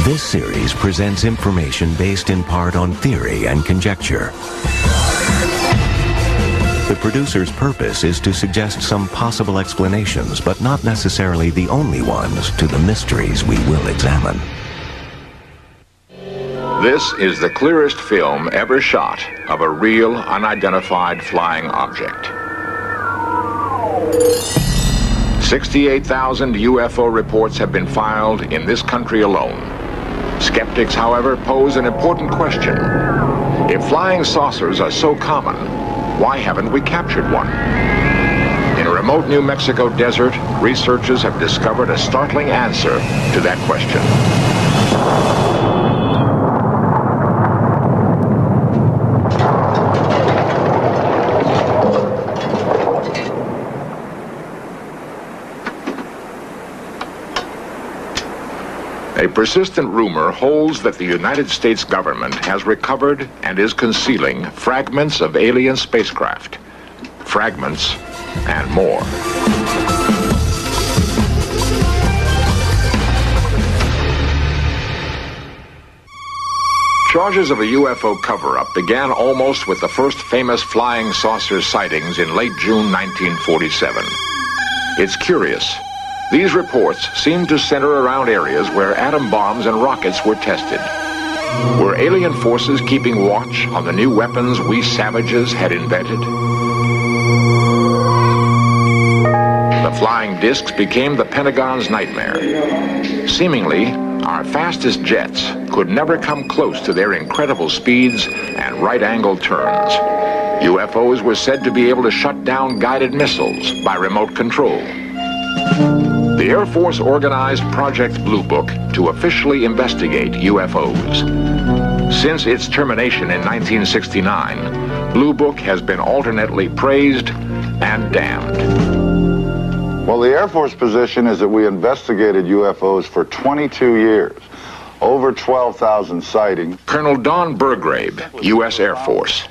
This series presents information based in part on theory and conjecture. The producer's purpose is to suggest some possible explanations, but not necessarily the only ones, to the mysteries we will examine. This is the clearest film ever shot of a real, unidentified flying object. 68,000 UFO reports have been filed in this country alone. Skeptics, however, pose an important question. If flying saucers are so common, why haven't we captured one? In a remote New Mexico desert, researchers have discovered a startling answer to that question. A persistent rumor holds that the United States government has recovered and is concealing fragments of alien spacecraft. Fragments and more. Charges of a UFO cover-up began almost with the first famous flying saucer sightings in late June 1947. It's curious. These reports seem to center around areas where atom bombs and rockets were tested. Were alien forces keeping watch on the new weapons we savages had invented? The flying discs became the Pentagon's nightmare. Seemingly, our fastest jets could never come close to their incredible speeds and right-angle turns. UFOs were said to be able to shut down guided missiles by remote control. The Air Force organized Project Blue Book to officially investigate UFOs. Since its termination in 1969, Blue Book has been alternately praised and damned. Well, the Air Force position is that we investigated UFOs for 22 years, over 12,000 sightings. Colonel Don Burgrave, U.S. Air Force.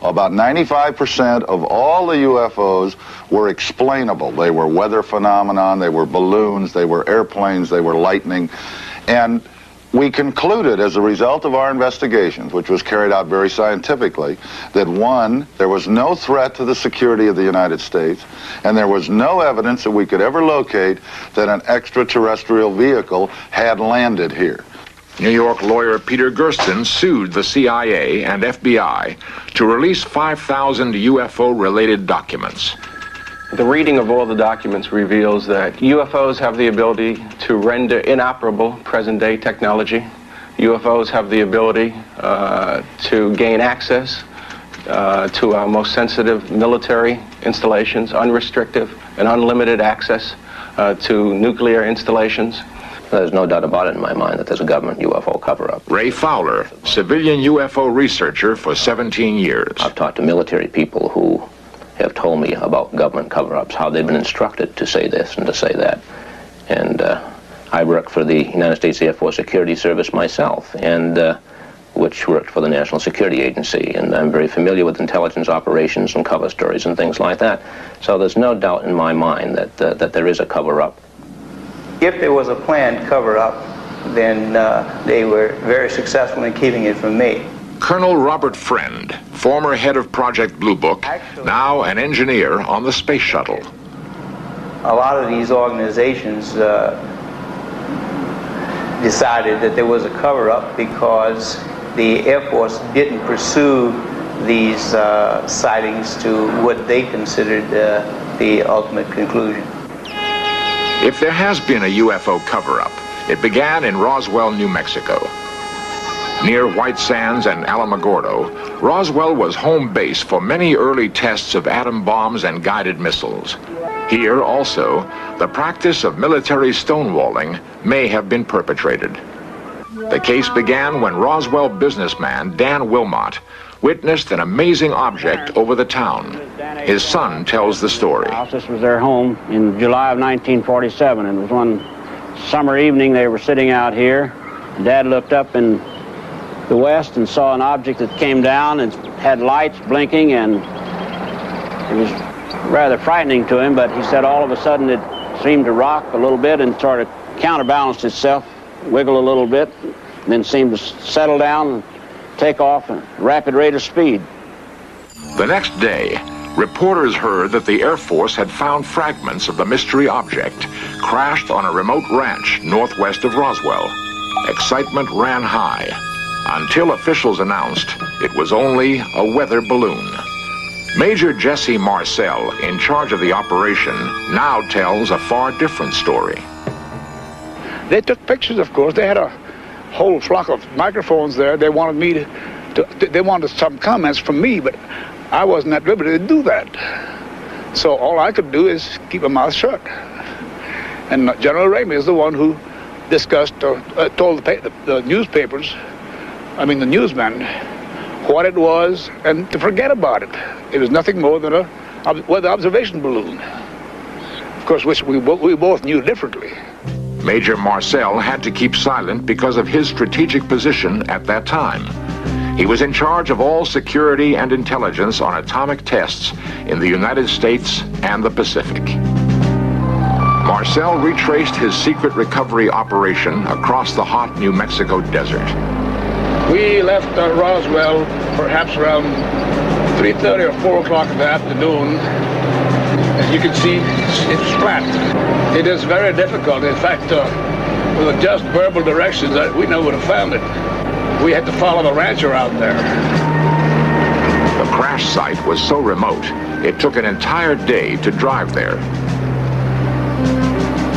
About 95% of all the UFOs were explainable. They were weather phenomenon, they were balloons, they were airplanes, they were lightning. And we concluded as a result of our investigations, which was carried out very scientifically, that one, there was no threat to the security of the United States, and there was no evidence that we could ever locate that an extraterrestrial vehicle had landed here. New York lawyer Peter Gersten sued the CIA and FBI to release 5,000 UFO-related documents. The reading of all the documents reveals that UFOs have the ability to render inoperable present-day technology. UFOs have the ability to gain access to our most sensitive military installations, unrestricted and unlimited access to nuclear installations. There's no doubt about it in my mind that there's a government UFO cover-up. Ray Fowler, civilian UFO researcher for 17 years. I've talked to military people who have told me about government cover-ups, how they've been instructed to say this and to say that. And I worked for the United States Air Force Security Service myself, and which worked for the National Security Agency, and I'm very familiar with intelligence operations and cover stories and things like that. So there's no doubt in my mind that there is a cover-up. If there was a planned cover-up, then they were very successful in keeping it from me. Colonel Robert Friend, former head of Project Blue Book, now an engineer on the space shuttle. A lot of these organizations decided that there was a cover-up because the Air Force didn't pursue these sightings to what they considered the ultimate conclusion. If there has been a UFO cover-up, it began in Roswell, New Mexico. Near White Sands and Alamogordo, Roswell was home base for many early tests of atom bombs and guided missiles. Here also, the practice of military stonewalling may have been perpetrated. The case began when Roswell businessman Dan Wilmot witnessed an amazing object over the town. His son tells the story. This was their home in July of 1947, and it was one summer evening. They were sitting out here. Dad looked up in the west and saw an object that came down and had lights blinking, and it was rather frightening to him, but he said all of a sudden it seemed to rock a little bit and sort of counterbalanced itself wiggle a little bit, and then seemed to settle down and take off at a rapid rate of speed. The next day, reporters heard that the Air Force had found fragments of the mystery object crashed on a remote ranch northwest of Roswell. Excitement ran high until officials announced it was only a weather balloon. Major Jesse Marcel, in charge of the operation, now tells a far different story. They took pictures, of course. They had a whole flock of microphones there. They wanted me they wanted some comments from me, but I wasn't at liberty to do that. So all I could do is keep my mouth shut. And General Ramey is the one who discussed or told the newspapers, the newsmen, what it was and to forget about it. It was nothing more than a weather observation balloon. Of course, which we both knew differently. Major Marcel had to keep silent because of his strategic position at that time. He was in charge of all security and intelligence on atomic tests in the United States and the Pacific. Marcel retraced his secret recovery operation across the hot New Mexico desert. We left Roswell perhaps around 3:30 or 4 o'clock in the afternoon. As you can see, it's flat. It is very difficult. In fact, with just verbal directions, we never would have found it. We had to follow the rancher out there. The crash site was so remote, it took an entire day to drive there.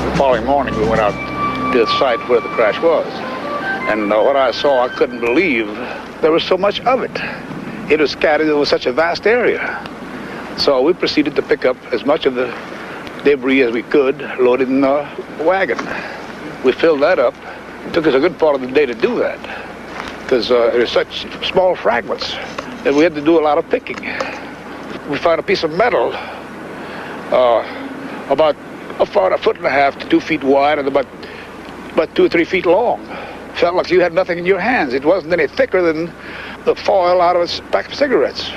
The following morning, we went out to the site where the crash was. And what I saw, I couldn't believe there was so much of it. It was scattered over such a vast area. So we proceeded to pick up as much of the debris as we could, loaded in a wagon. We filled that up. It took us a good part of the day to do that, because there were such small fragments that we had to do a lot of picking. We found a piece of metal about a 1.5 to 2 feet wide and about 2 or 3 feet long. Felt like you had nothing in your hands. It wasn't any thicker than the foil out of a pack of cigarettes.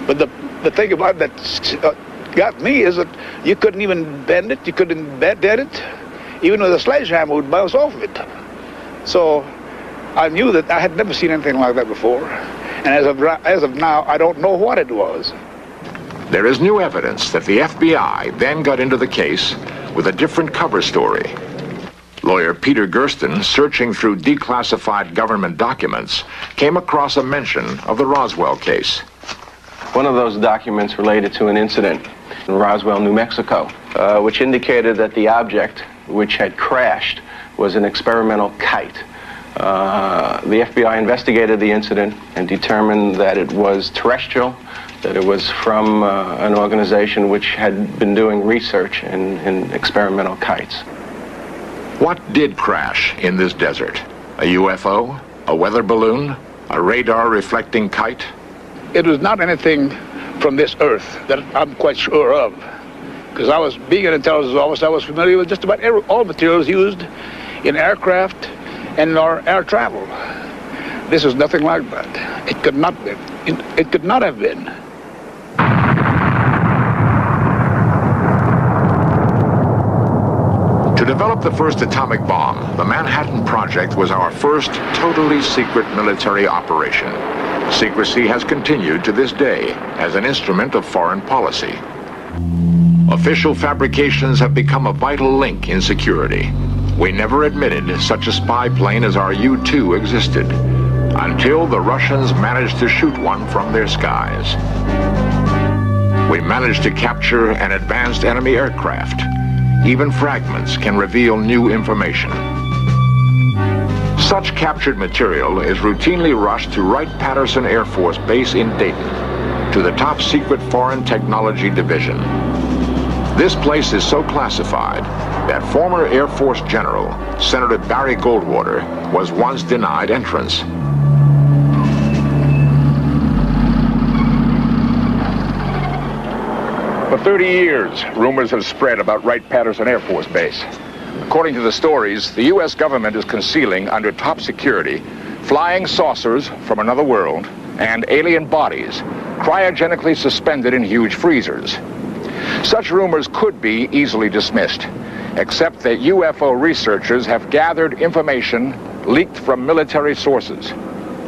But the thing about that got me is that you couldn't even bend it, you couldn't dead it. Even with a sledgehammer would bounce off of it. So I knew that I had never seen anything like that before. And as of now, I don't know what it was. There is new evidence that the FBI then got into the case with a different cover story. Lawyer Peter Gersten, searching through declassified government documents, came across a mention of the Roswell case. One of those documents related to an incident in Roswell, New Mexico, which indicated that the object which had crashed was an experimental kite. The FBI investigated the incident and determined that it was terrestrial, that it was from an organization which had been doing research in experimental kites. What did crash in this desert? A UFO? A weather balloon? A radar-reflecting kite? It was not anything from this earth that I'm quite sure of, because being an intelligence officer, I was familiar with just about all materials used in aircraft and in our air travel. This is nothing like that. It could not be. It could not have been. To develop the first atomic bomb, the Manhattan Project was our first totally secret military operation. Secrecy has continued to this day as an instrument of foreign policy. Official fabrications have become a vital link in security. We never admitted such a spy plane as our U-2 existed, until the Russians managed to shoot one from their skies. We managed to capture an advanced enemy aircraft. Even fragments can reveal new information. Such captured material is routinely rushed to Wright-Patterson Air Force Base in Dayton, to the top secret Foreign Technology Division. This place is so classified that former Air Force General, Senator Barry Goldwater, was once denied entrance. For 30 years, rumors have spread about Wright-Patterson Air Force Base. According to the stories, the U.S. government is concealing under top security flying saucers from another world and alien bodies cryogenically suspended in huge freezers. Such rumors could be easily dismissed. except that UFO researchers have gathered information leaked from military sources,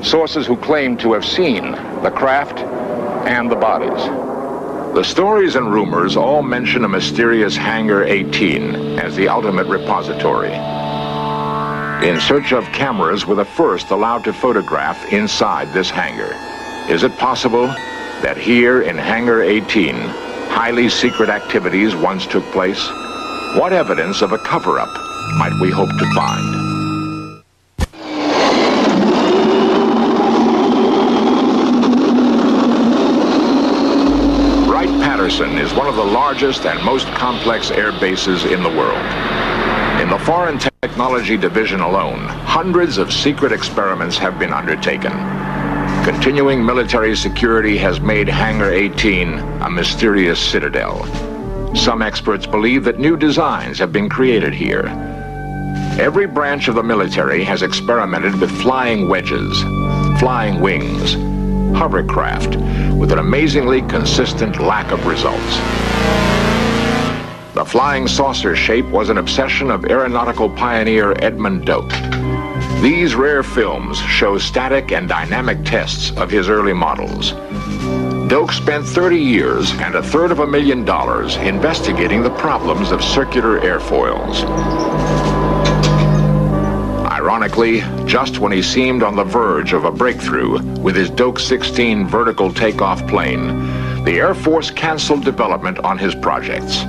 sources who claim to have seen the craft and the bodies. The stories and rumors all mention a mysterious Hangar 18 as the ultimate repository. In search of cameras were the first allowed to photograph inside this hangar. Is it possible that here in Hangar 18, highly secret activities once took place? What evidence of a cover-up might we hope to find? Wright-Patterson is one of the largest and most complex air bases in the world. In the Foreign Technology Division alone, hundreds of secret experiments have been undertaken. Continuing military security has made Hangar 18 a mysterious citadel. Some experts believe that new designs have been created here. Every branch of the military has experimented with flying wedges, flying wings, hovercraft, with an amazingly consistent lack of results. The flying saucer shape was an obsession of aeronautical pioneer Edmund Doak. These rare films show static and dynamic tests of his early models. Doak spent 30 years and $250,000 investigating the problems of circular airfoils. Ironically, just when he seemed on the verge of a breakthrough with his Doak 16 vertical takeoff plane, the Air Force canceled development on his projects.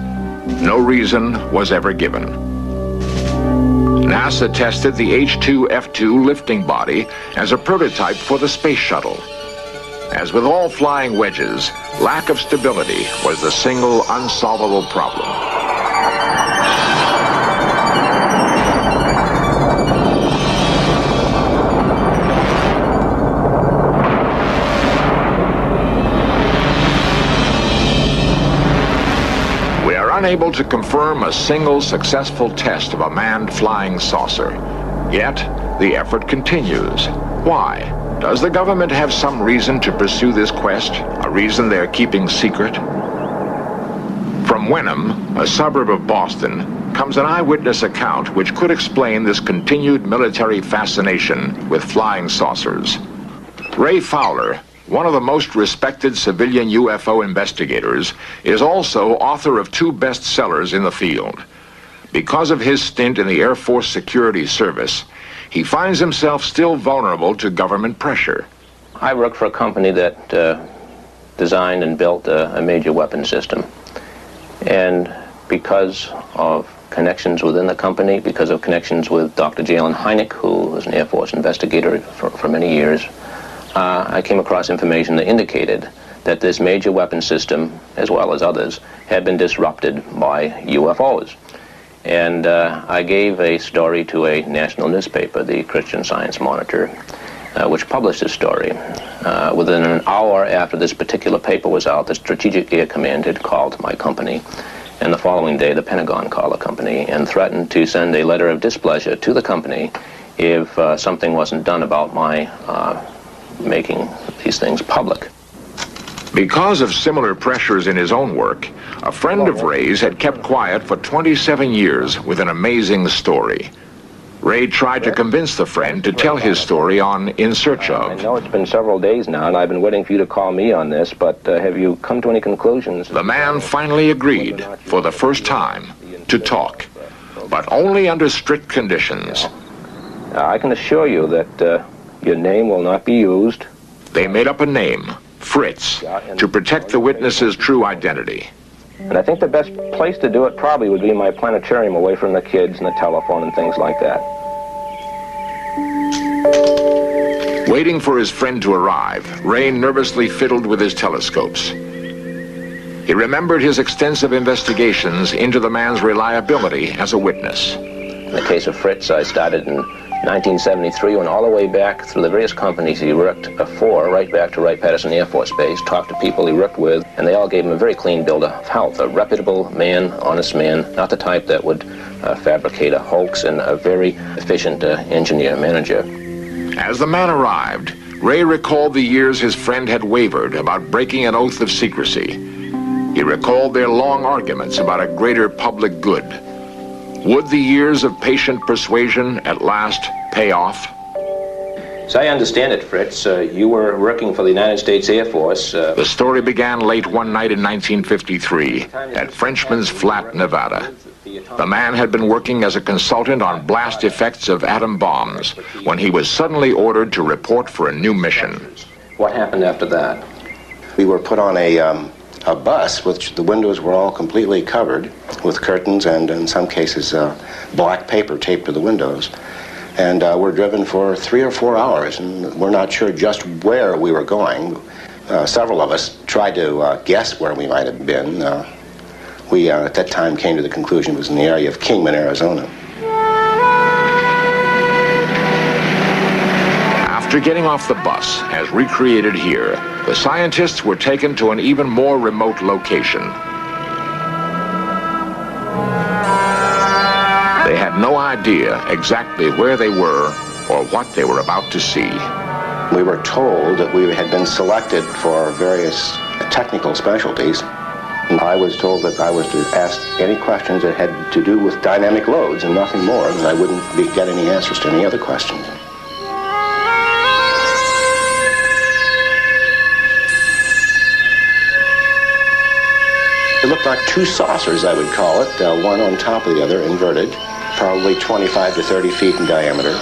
No reason was ever given. NASA tested the H-2F2 lifting body as a prototype for the space shuttle. As with all flying wedges, lack of stability was the single unsolvable problem. Unable to confirm a single successful test of a manned flying saucer. Yet, the effort continues. Why? Does the government have some reason to pursue this quest? A reason they're keeping secret? From Wenham, a suburb of Boston, comes an eyewitness account which could explain this continued military fascination with flying saucers. Ray Fowler, one of the most respected civilian UFO investigators, is also author of 2 bestsellers in the field. Because of his stint in the Air Force Security Service, he finds himself still vulnerable to government pressure. I worked for a company that designed and built a major weapon system. And because of connections within the company, because of connections with Dr. Jalen Hynek, who was an Air Force investigator for many years, I came across information that indicated that this major weapon system, as well as others, had been disrupted by UFOs. And I gave a story to a national newspaper, the Christian Science Monitor, which published this story. Within an hour after this particular paper was out, the Strategic Air Command had called my company. And the following day, the Pentagon called the company and threatened to send a letter of displeasure to the company if something wasn't done about my making these things public. Because of similar pressures in his own work, a friend of Ray's had kept quiet for 27 years with an amazing story. Ray tried to convince the friend to tell his story on In Search Of. I know it's been several days now, and I've been waiting for you to call me on this, but have you come to any conclusions? The man finally agreed, for the first time, to talk, but only under strict conditions. I can assure you that your name will not be used. They made up a name, Fritz, to protect the witness's true identity. And I think the best place to do it probably would be my planetarium, away from the kids and the telephone and things like that. Waiting for his friend to arrive, Ray nervously fiddled with his telescopes. He remembered his extensive investigations into the man's reliability as a witness. In the case of Fritz, I started in 1973, went all the way back through the various companies he worked for, right back to Wright-Patterson Air Force Base, talked to people he worked with, and they all gave him a very clean bill of health. A reputable man, honest man, not the type that would fabricate a hoax, and a very efficient engineer-manager. As the man arrived, Ray recalled the years his friend had wavered about breaking an oath of secrecy. He recalled their long arguments about a greater public good. Would the years of patient persuasion at last pay off? As I understand it, Fritz, you were working for the United States Air Force. The story began late one night in 1953 at Frenchman's Flat, Nevada. The man had been working as a consultant on blast effects of atom bombs when he was suddenly ordered to report for a new mission. What happened after that? We were put on a bus, which the windows were all completely covered with curtains and, in some cases, black paper taped to the windows. And we're driven for 3 or 4 hours, and we're not sure just where we were going. Several of us tried to guess where we might have been. We, at that time, came to the conclusion it was in the area of Kingman, Arizona. After getting off the bus, as recreated here, the scientists were taken to an even more remote location. They had no idea exactly where they were or what they were about to see. We were told that we had been selected for various technical specialties. And I was told that I was to ask any questions that had to do with dynamic loads and nothing more, and I wouldn't get any answers to any other questions. It looked like two saucers, I would call it, one on top of the other, inverted, probably 25 to 30 feet in diameter.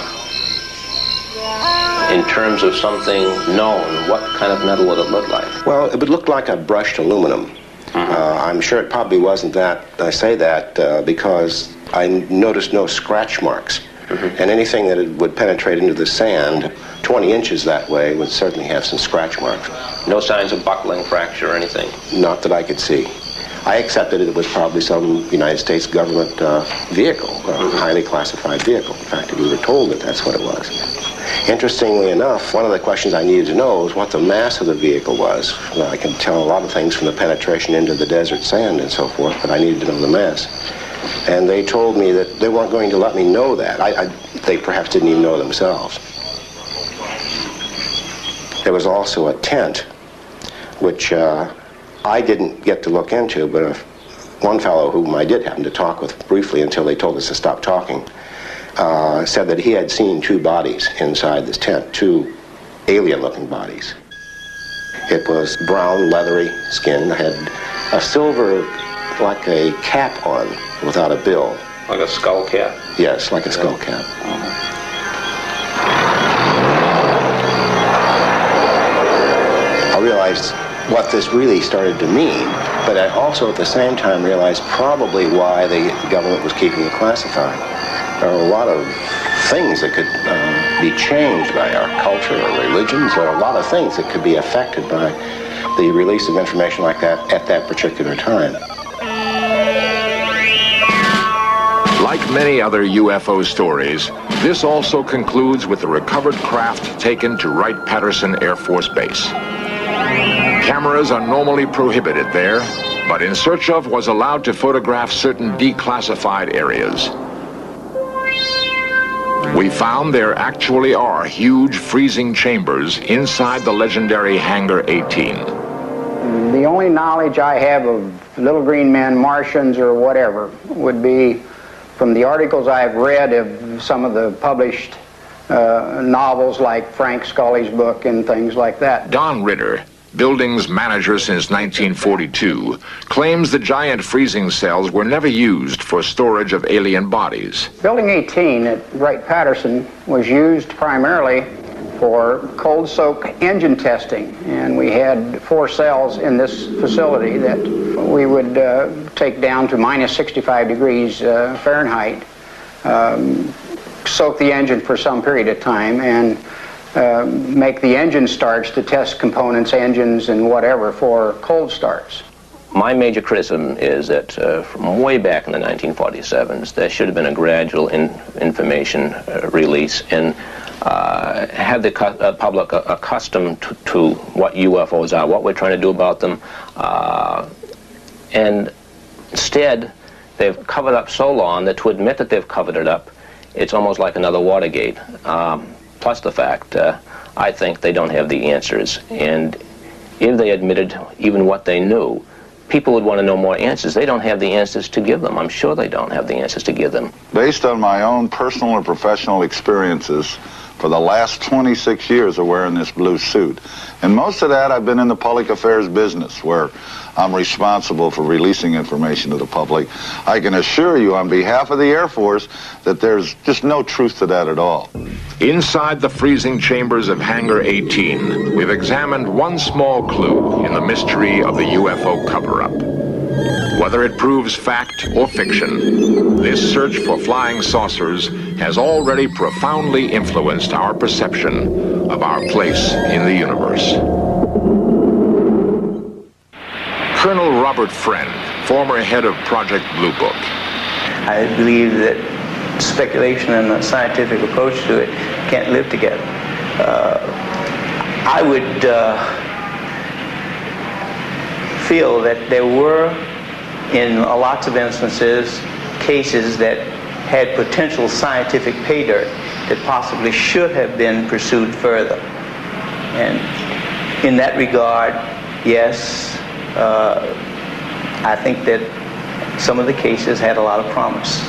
In terms of something known, what kind of metal would it look like? Well, it would look like a brushed aluminum. I'm sure it probably wasn't that. I say that because I noticed no scratch marks. And anything that would penetrate into the sand 20 inches that way would certainly have some scratch marks. No signs of buckling, fracture, or anything? Not that I could see. I accepted it was probably some United States government vehicle, a highly classified vehicle. In fact, we were told that that's what it was. Interestingly enough, one of the questions I needed to know was what the mass of the vehicle was. Well, I can tell a lot of things from the penetration into the desert sand and so forth, but I needed to know the mass. And they told me that they weren't going to let me know that. They perhaps didn't even know themselves. There was also a tent, which I didn't get to look into, but one fellow whom I did happen to talk with briefly until they told us to stop talking, said that he had seen two bodies inside this tent, two alien-looking bodies. It was brown, leathery skin, had a silver, like a cap on, without a bill. Like a skull cap? Yes, like a skull cap. I realized what this really started to mean, but I also at the same time realized probably why the government was keeping it classified. There are a lot of things that could be changed by our culture or religions. There are a lot of things that could be affected by the release of information like that at that particular time. Like many other UFO stories, this also concludes with the recovered craft taken to Wright-Patterson Air Force Base. Cameras are normally prohibited there, but In Search Of was allowed to photograph certain declassified areas. We found there actually are huge freezing chambers inside the legendary Hangar 18. The only knowledge I have of little green men, Martians, or whatever would be from the articles I've read of some of the published novels like Frank Scully's book and things like that. Don Ritter, buildings manager since 1942, claims the giant freezing cells were never used for storage of alien bodies. Building 18 at Wright-Patterson was used primarily for cold soak engine testing, and we had 4 cells in this facility that we would take down to minus 65 degrees Fahrenheit, soak the engine for some period of time, and make the engine starts to test components, engines, and whatever for cold starts. My major criticism is that from way back in the 1947s, there should have been a gradual information release and have the public accustomed to what UFOs are, what we're trying to do about them, and instead they've covered up so long that to admit that they've covered it up, it's almost like another Watergate. Plus the fact, I think they don't have the answers, and if they admitted even what they knew, people would want to know more answers. They don't have the answers to give them. I'm sure they don't have the answers to give them. Based on my own personal and professional experiences, for the last 26 years of wearing this blue suit. And most of that I've been in the public affairs business, where I'm responsible for releasing information to the public. I can assure you on behalf of the Air Force that there's just no truth to that at all. Inside the freezing chambers of Hangar 18, we've examined one small clue in the mystery of the UFO cover-up. Whether it proves fact or fiction, this search for flying saucers has already profoundly influenced our perception of our place in the universe. Colonel Robert Friend, former head of Project Blue Book. I believe that speculation and a scientific approach to it can't live together. I would feel that there were, in lots of instances, cases that had potential scientific pay dirt that possibly should have been pursued further. And in that regard, yes, I think that some of the cases had a lot of promise.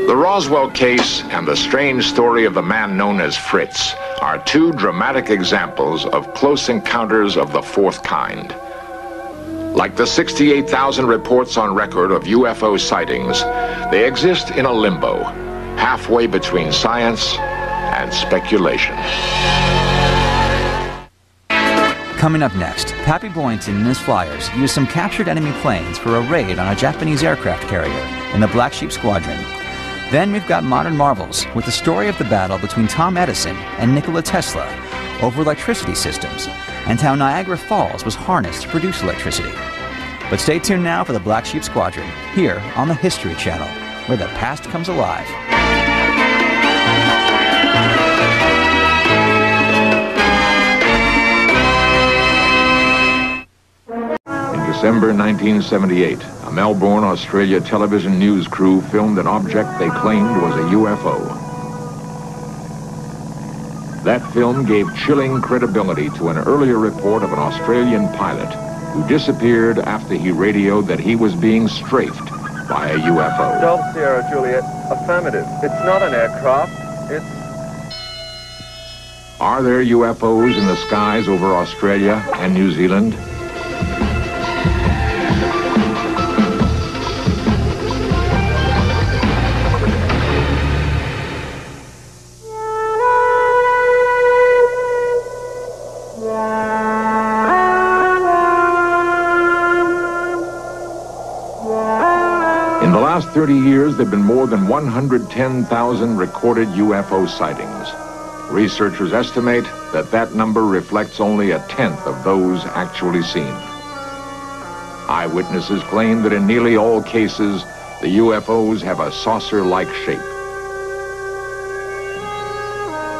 The Roswell case and the strange story of the man known as Fritz are two dramatic examples of close encounters of the fourth kind. Like the 68,000 reports on record of UFO sightings, they exist in a limbo, halfway between science and speculation. Coming up next, Pappy Boynton and his flyers used some captured enemy planes for a raid on a Japanese aircraft carrier in the Black Sheep Squadron. Then we've got Modern Marvels with the story of the battle between Tom Edison and Nikola Tesla over electricity systems and how Niagara Falls was harnessed to produce electricity. But stay tuned now for the Black Sheep Squadron here on the History Channel, where the past comes alive. December 1978, a Melbourne, Australia television news crew filmed an object they claimed was a UFO. That film gave chilling credibility to an earlier report of an Australian pilot who disappeared after he radioed that he was being strafed by a UFO. Golf Sierra Juliet, affirmative. It's not an aircraft, it's... Are there UFOs in the skies over Australia and New Zealand? In the last 30 years, there have been more than 110,000 recorded UFO sightings. Researchers estimate that that number reflects only a tenth of those actually seen. Eyewitnesses claim that in nearly all cases, the UFOs have a saucer-like shape.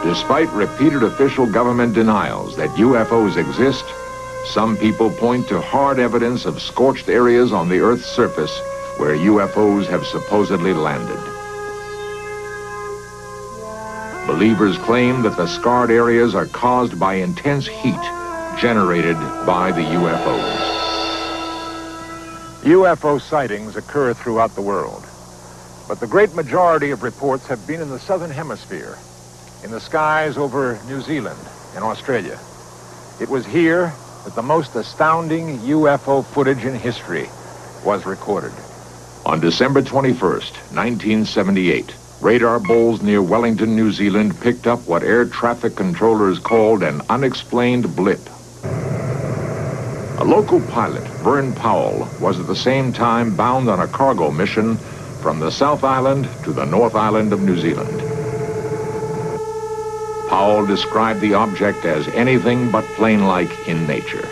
Despite repeated official government denials that UFOs exist, some people point to hard evidence of scorched areas on the Earth's surface where UFOs have supposedly landed. Believers claim that the scarred areas are caused by intense heat generated by the UFOs. UFO sightings occur throughout the world, but the great majority of reports have been in the southern hemisphere, in the skies over New Zealand and Australia. It was here that the most astounding UFO footage in history was recorded. On December 21st, 1978, radar bowls near Wellington, New Zealand picked up what air traffic controllers called an unexplained blip. A local pilot, Vern Powell, was at the same time bound on a cargo mission from the South Island to the North Island of New Zealand. Powell described the object as anything but plane-like in nature.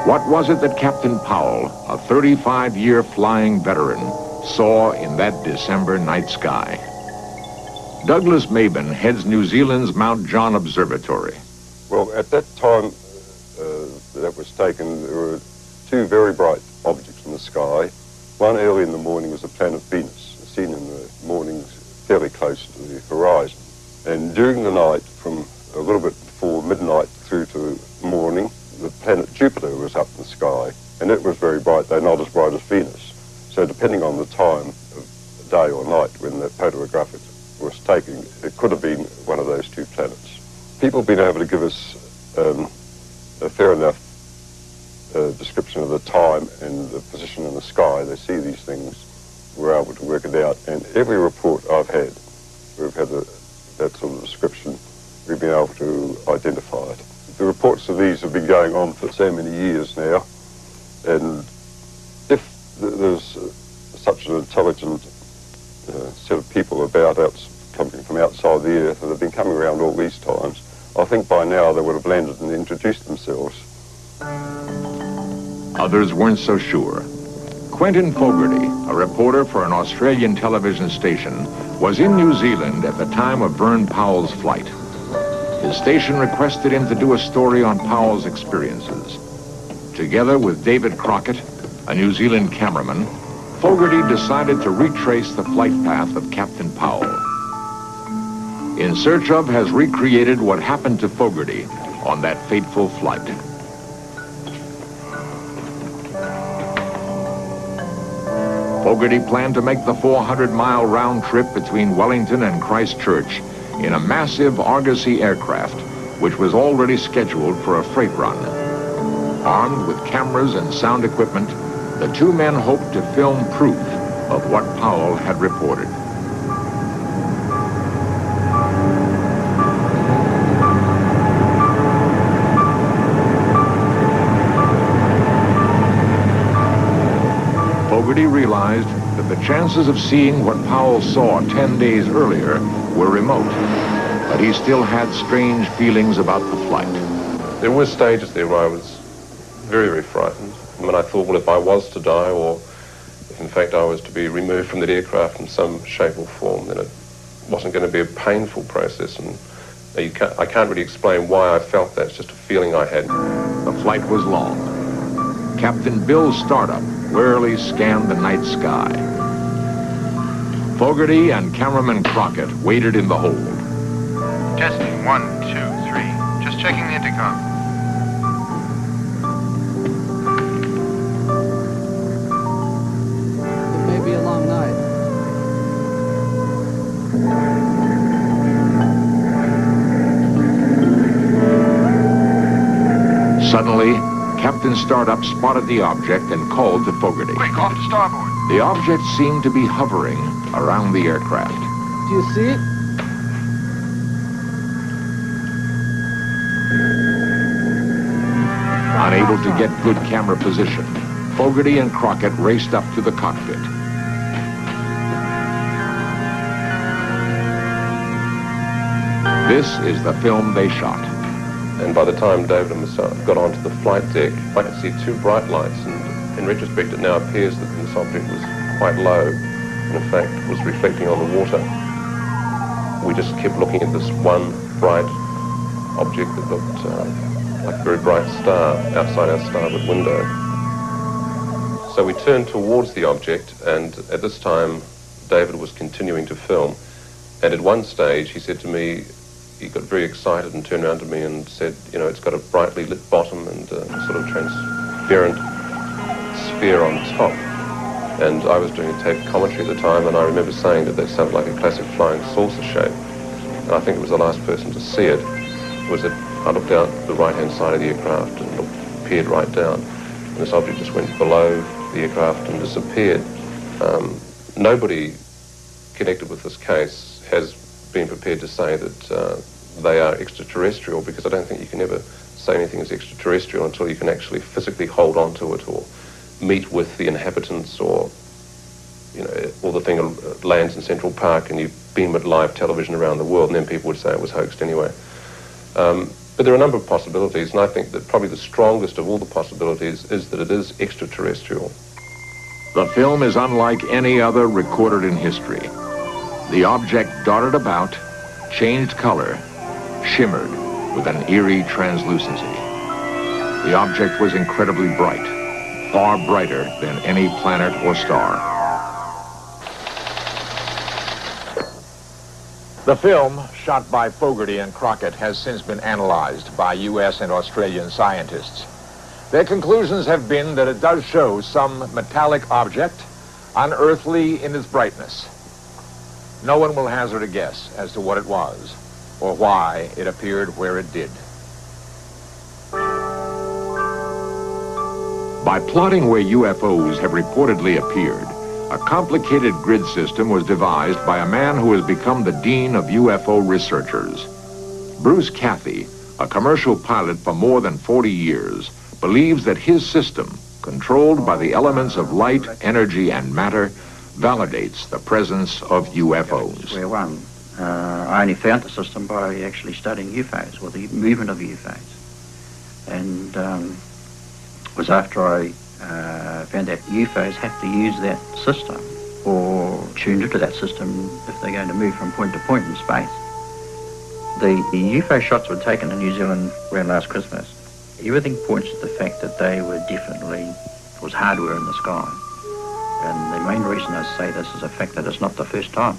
What was it that Captain Powell, a 35-year flying veteran, saw in that December night sky? Douglas Maben heads New Zealand's Mount John Observatory. Well, at that time that was taken, there were two very bright objects in the sky. One early in the morning was the planet Venus, seen in the mornings fairly close to the horizon. And during the night, from a little bit before midnight through to morning, the planet Jupiter was up in the sky, and it was very bright, though not as bright as Venus. So depending on the time of day or night when the photograph was taken, it could have been one of those two planets. People have been able to give us a fair enough description of the time and the position in the sky. They see these things, we're able to work it out, and every report I've had, we've had that sort of description, we've been able to identify it. The reports of these have been going on for so many years now, and if there's such an intelligent set of people about coming from outside the Earth that have been coming around all these times, I think by now they would have landed and introduced themselves. Others weren't so sure. Quentin Fogarty, a reporter for an Australian television station, was in New Zealand at the time of Vern Powell's flight. His station requested him to do a story on Powell's experiences. Together with David Crockett, a New Zealand cameraman, Fogarty decided to retrace the flight path of Captain Powell. In Search Of has recreated what happened to Fogarty on that fateful flight. Fogarty planned to make the 400-mile round trip between Wellington and Christchurch in a massive Argosy aircraft, which was already scheduled for a freight run. Armed with cameras and sound equipment, the two men hoped to film proof of what Powell had reported. Fogarty realized that the chances of seeing what Powell saw 10 days earlier were remote, but he still had strange feelings about the flight. There were stages there where I was very, very frightened. I mean, I thought, well, if I was to die, or if in fact I was to be removed from that aircraft in some shape or form, then it wasn't going to be a painful process, and I can't really explain why I felt that. It's just a feeling I had. The flight was long. Captain Bill Startup warily scanned the night sky. Fogarty and cameraman Crockett waited in the hold. Testing, 1, 2, 3. Just checking the intercom. It may be a long night. Suddenly, Captain Startup spotted the object and called to Fogarty. Quick, off to starboard. The object seemed to be hovering around the aircraft. Do you see it? Unable to get good camera position, Fogarty and Crockett raced up to the cockpit. This is the film they shot. And by the time David and myself got onto the flight deck, I could see two bright lights, and in retrospect it now appears that this object was quite low, and in fact was reflecting on the water. We just kept looking at this one bright object that looked like a very bright star outside our starboard window. So we turned towards the object, and at this time David was continuing to film, and at one stage he said to me, he got very excited and turned around to me and said, you know, it's got a brightly lit bottom and a sort of transparent sphere on top. And I was doing a tape commentary at the time, and I remember saying that sounded like a classic flying saucer shape. And I think it was the last person to see it, was that I looked out the right-hand side of the aircraft and peered right down. And this object just went below the aircraft and disappeared. Nobody connected with this case has been prepared to say that they are extraterrestrial, because I don't think you can ever say anything is extraterrestrial until you can actually physically hold on to it or meet with the inhabitants, or, you know, or the thing lands in Central Park and you beam it live television around the world, and then people would say it was hoaxed anyway. But there are a number of possibilities, and I think that probably the strongest of all the possibilities is that it is extraterrestrial. The film is unlike any other recorded in history. The object darted about, changed color, shimmered with an eerie translucency. The object was incredibly bright, far brighter than any planet or star. The film, shot by Fogarty and Crockett, has since been analyzed by U.S. and Australian scientists. Their conclusions have been that it does show some metallic object, unearthly in its brightness. No one will hazard a guess as to what it was or why it appeared where it did. By plotting where UFOs have reportedly appeared, a complicated grid system was devised by a man who has become the dean of UFO researchers. Bruce Cathy, a commercial pilot for more than 40 years, believes that his system, controlled by the elements of light, energy, and matter, validates the presence of UFOs. Square one. I only found the system by actually studying UFOs, or the movement of UFOs. And it was after I found that UFOs have to use that system or tune into that system if they're going to move from point to point in space. The UFO shots were taken in New Zealand around last Christmas. Everything points to the fact that they were definitely, it was hardware in the sky. And the main reason I say this is the fact that it's not the first time.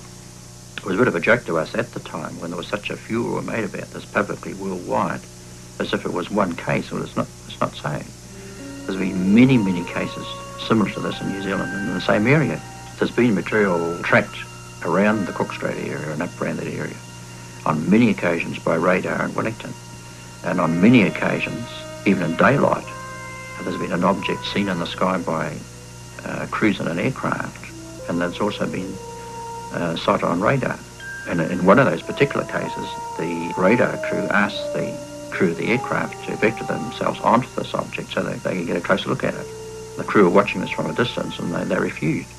It was a bit of a joke to us at the time when there was such a furor made about this publicly worldwide, as if it was one case. Well, it's not so. There's been many, many cases similar to this in New Zealand and in the same area. There's been material tracked around the Cook Strait area and up around that area on many occasions by radar in Wellington. And on many occasions, even in daylight, there's been an object seen in the sky by crews in an aircraft, and that's also been sighted on radar. And in one of those particular cases, the radar crew asked the crew of the aircraft to vector themselves onto this object so that they could get a closer look at it. The crew were watching this from a distance and they refused.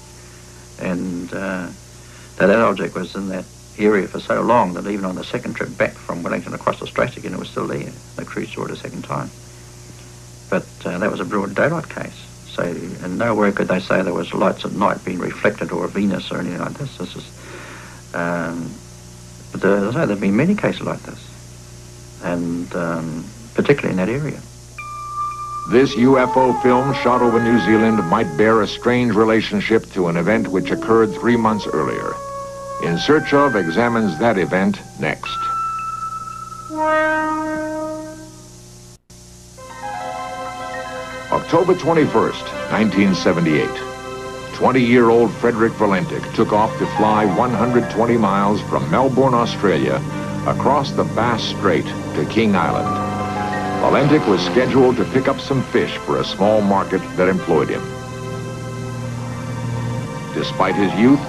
And that object was in that area for so long that even on the second trip back from Wellington across the Straits again, it was still there. The crew saw it a second time. But that was a broad daylight case. So in nowhere could they say there was lights at night being reflected or a Venus or anything like this. This is, but there have been many cases like this, and particularly in that area. This UFO film shot over New Zealand might bear a strange relationship to an event which occurred 3 months earlier. In Search Of examines that event next. October 21st, 1978. 20-year-old Frederick Valentic took off to fly 120 miles from Melbourne, Australia, across the Bass Strait to King Island. Valentic was scheduled to pick up some fish for a small market that employed him. Despite his youth,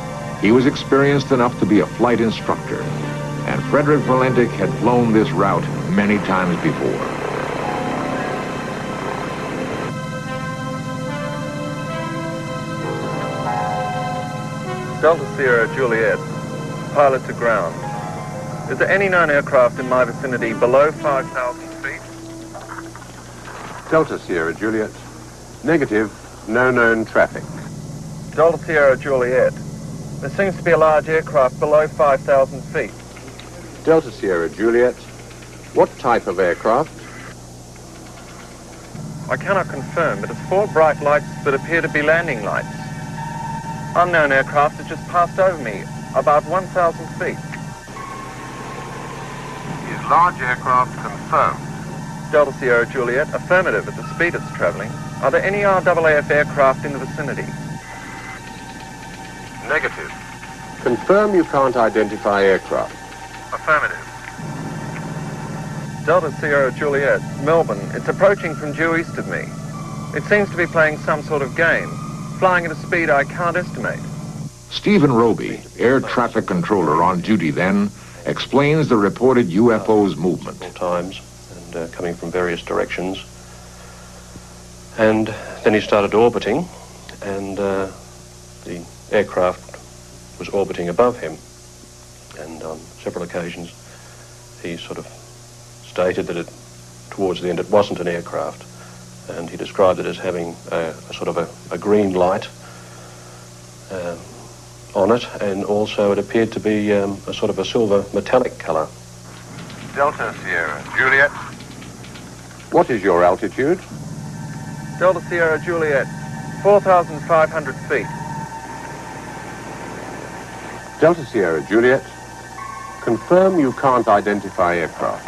he was experienced enough to be a flight instructor, and Frederick Valentic had flown this route many times before. Delta Sierra Juliet, pilot to ground. Is there any known aircraft in my vicinity below 5,000 feet? Delta Sierra Juliet. Negative, no known traffic. Delta Sierra Juliet. There seems to be a large aircraft below 5,000 feet. Delta Sierra Juliet. What type of aircraft? I cannot confirm, but it's 4 bright lights that appear to be landing lights. Unknown aircraft has just passed over me, about 1,000 feet. Is large aircraft confirmed? Delta Sierra Juliet, affirmative at the speed it's travelling. Are there any RAAF aircraft in the vicinity? Negative. Confirm you can't identify aircraft. Affirmative. Delta Sierra Juliet, Melbourne. It's approaching from due east of me. It seems to be playing some sort of game, flying at a speed I can't estimate. Stephen Roby, air traffic controller on duty then, explains the reported UFO's movement. Times and coming from various directions. And then he started orbiting, and the aircraft was orbiting above him. And on several occasions he sort of stated that towards the end it wasn't an aircraft, and he described it as having a sort of a green light on it, and also it appeared to be a sort of a silver metallic colour. Delta Sierra Juliet. What is your altitude? Delta Sierra Juliet, 4,500 feet. Delta Sierra Juliet. Confirm you can't identify aircraft.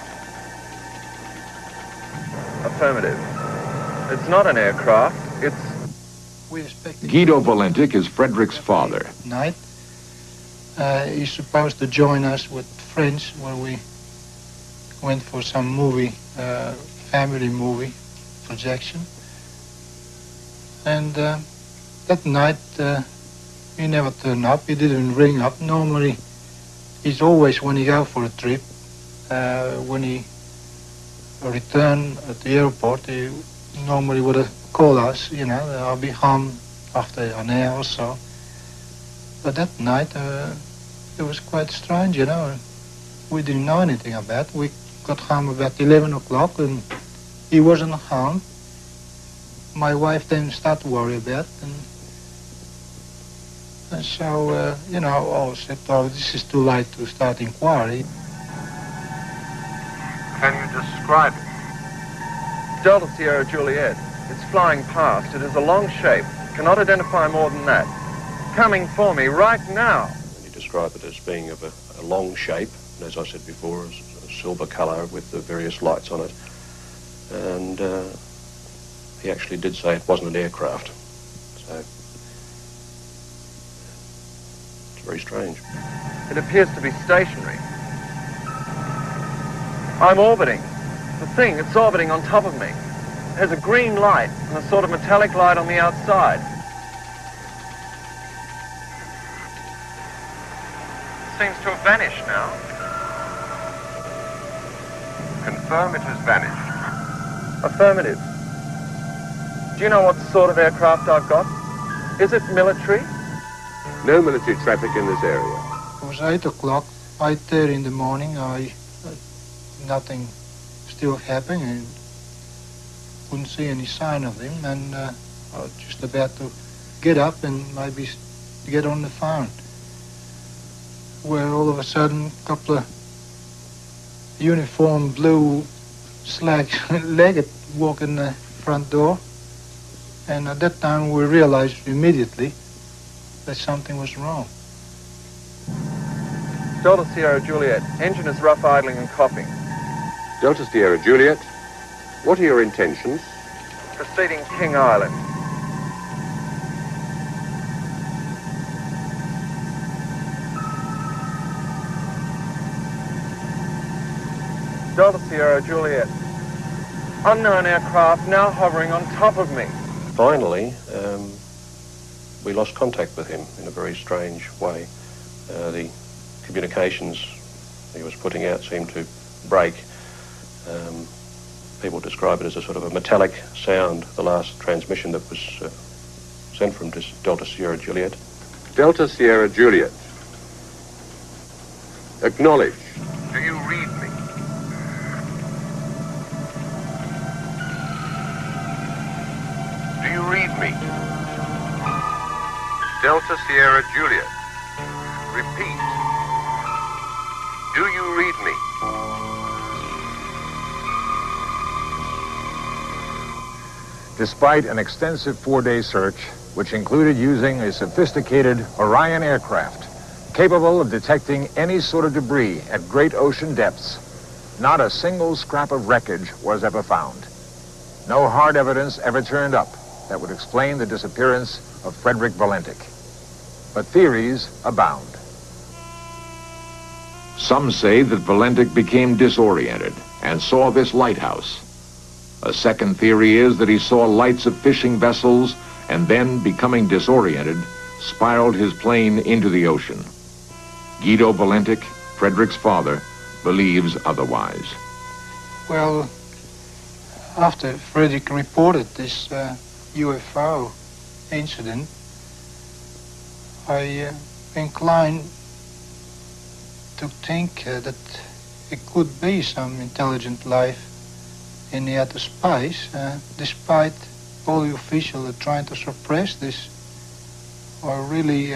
Affirmative. It's not an aircraft, it's... Guido Valentic is Frederick's father. Night. He's supposed to join us with friends where we went for some movie, family movie projection. And that night he never turned up, he didn't ring up. Normally he's always, when he go for a trip, when he return at the airport, he normally would have called us, you know, I'll be home after an hour or so. But that night, it was quite strange, you know. We didn't know anything about it. We got home about 11 o'clock and he wasn't home. My wife then started to worry about it. And so, you know, I said, oh, this is too late to start inquiry. Can you describe it? Delta Sierra Juliet. It's flying past. It is a long shape. Cannot identify more than that. Coming for me right now. You describe it as being of a long shape, and as I said before, a silver colour with the various lights on it. And he actually did say it wasn't an aircraft. So it's very strange. It appears to be stationary. I'm orbiting. The thing, it's orbiting on top of me. It has a green light and a sort of metallic light on the outside. It seems to have vanished now. Confirm it has vanished. Affirmative. Do you know what sort of aircraft I've got? Is it military? No military traffic in this area. It was 8 o'clock, 8:30 in the morning. Nothing still happening and couldn't see any sign of him, and I was just about to get up and maybe get on the phone, where all of a sudden a couple of uniformed blue slack-legged walk in the front door, and at that time we realized immediately that something was wrong. Delta Sierra Juliet, engine is rough idling and coughing. Delta Sierra Juliet, what are your intentions? Proceeding King Island. Delta Sierra Juliet. Unknown aircraft now hovering on top of me. Finally, we lost contact with him in a very strange way. The communications he was putting out seemed to break. People describe it as a sort of a metallic sound, the last transmission that was sent from Delta Sierra Juliet. Delta Sierra Juliet. Acknowledge. Do you read me? Do you read me? Delta Sierra Juliet. Repeat. Do you read me? Despite an extensive 4-day search, which included using a sophisticated Orion aircraft capable of detecting any sort of debris at great ocean depths, not a single scrap of wreckage was ever found. No hard evidence ever turned up that would explain the disappearance of Frederick Valentic. But theories abound. Some say that Valentic became disoriented and saw this lighthouse. A second theory is that he saw lights of fishing vessels and then, becoming disoriented, spiraled his plane into the ocean. Guido Valentic, Frederick's father, believes otherwise. Well, after Frederick reported this UFO incident, I inclined to think that it could be some intelligent life in the outer space, despite all the officials are trying to suppress this, or really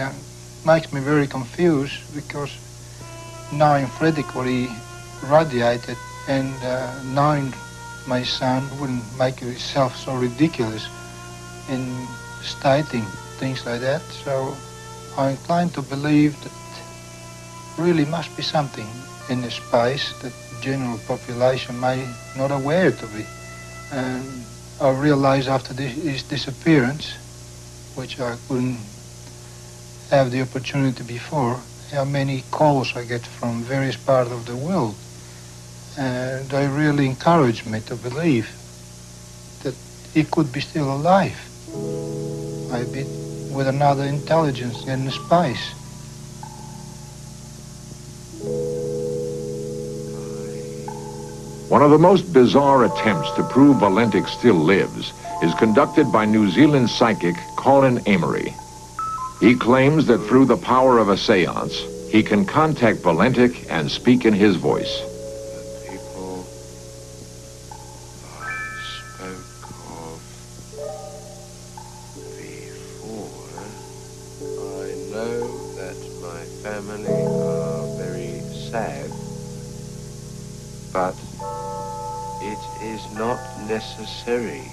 makes me very confused, because knowing Frederick, what he radiated, and knowing my son wouldn't make himself so ridiculous in stating things like that. So I'm inclined to believe that really must be something in the space that the general population may not aware to be. And I realized after his disappearance, which I couldn't have the opportunity before, how many calls I get from various parts of the world. And they really encouraged me to believe that he could be still alive, maybe with another intelligence in space. One of the most bizarre attempts to prove Valentic still lives is conducted by New Zealand psychic Colin Amory. He claims that through the power of a seance, he can contact Valentic and speak in his voice. The people I spoke of before, I know that my family are very sad, but it is not necessary.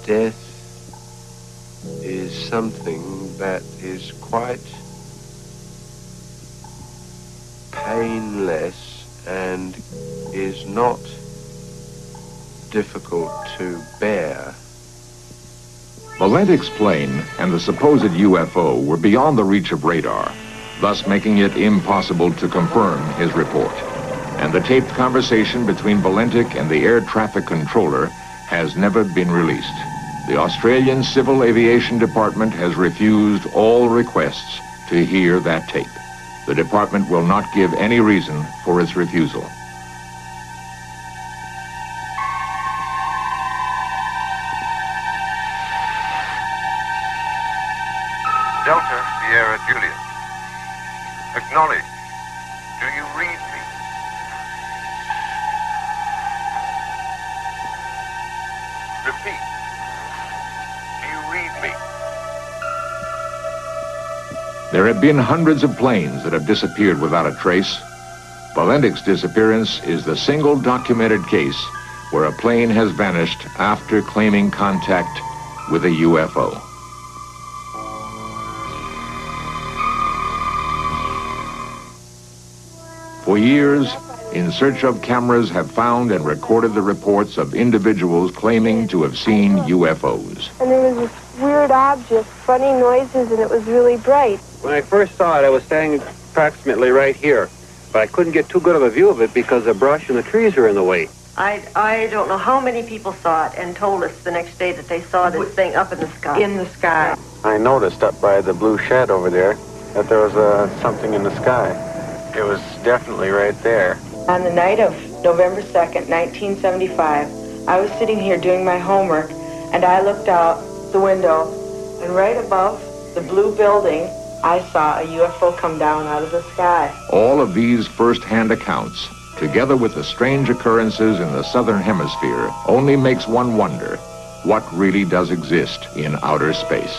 Death is something that is quite painless and is not difficult to bear. Valentic's plane and the supposed UFO were beyond the reach of radar, thus making it impossible to confirm his report. And the taped conversation between Valentic and the air traffic controller has never been released. The Australian Civil Aviation Department has refused all requests to hear that tape. The department will not give any reason for its refusal. Delta, Sierra, Juliet. Acknowledge. Do you read me? Repeat. Do you read me? There have been hundreds of planes that have disappeared without a trace. Valentic's disappearance is the single documented case where a plane has vanished after claiming contact with a UFO. For years, In Search Of cameras have found and recorded the reports of individuals claiming to have seen UFOs. And there was this weird object, funny noises, and it was really bright. When I first saw it, I was standing approximately right here, but I couldn't get too good of a view of it because the brush and the trees are in the way. I don't know how many people saw it and told us the next day that they saw this thing up in the sky. In the sky. I noticed up by the blue shed over there that there was something in the sky. It was definitely right there. On the night of November 2nd, 1975, I was sitting here doing my homework, and I looked out the window, and right above the blue building, I saw a UFO come down out of the sky. All of these first-hand accounts, together with the strange occurrences in the southern hemisphere, only makes one wonder what really does exist in outer space.